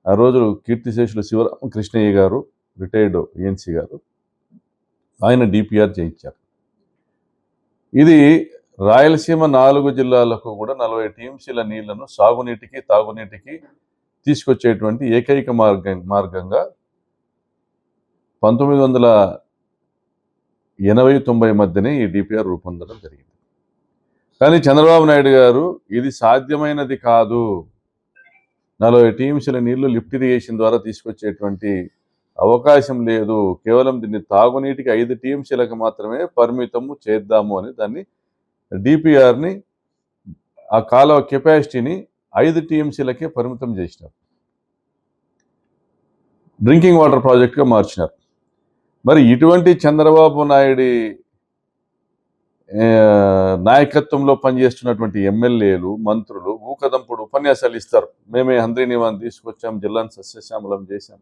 ఆ రోజు కీర్తిశేషులు శివరామకృష్ణయ్య గారు, రిటైర్డ్ ఏఎన్సీ గారు, ఆయన డిపిఆర్ చేయించారు. ఇది రాయలసీమ 4 జిల్లాలకు కూడా 40 టీఎంసీల నీళ్లను సాగునీటికి, తాగునీటికి తీసుకొచ్చేటువంటి ఏకైక మార్గంగా 1980-90 మధ్యనే ఈ డిపిఆర్ రూపొందడం జరిగింది. కానీ చంద్రబాబు నాయుడు గారు ఇది సాధ్యమైనది కాదు, 40 టీఎంసీల నీళ్లు లిఫ్ట్ ఇరిగేషన్ ద్వారా తీసుకొచ్చేటువంటి అవకాశం లేదు, కేవలం దీన్ని తాగునీటికి 5 టీఎంసీలకు మాత్రమే పరిమితము చేద్దాము అని దాన్ని డిపిఆర్ని, ఆ కాలువ కెపాసిటీని 5 టీఎంసీలకే పరిమితం చేసినారు, డ్రింకింగ్ వాటర్ ప్రాజెక్ట్గా మార్చినారు. మరి ఇటువంటి చంద్రబాబు నాయుడి నాయకత్వంలో పనిచేస్తున్నటువంటి ఎమ్మెల్యేలు, మంత్రులు ఊకదంపుడు ఉపన్యాసాలు ఇస్తారు. మేమే హంద్రీనివాన్ తీసుకొచ్చాం, జిల్లాను సస్యశ్యామలం చేశాం,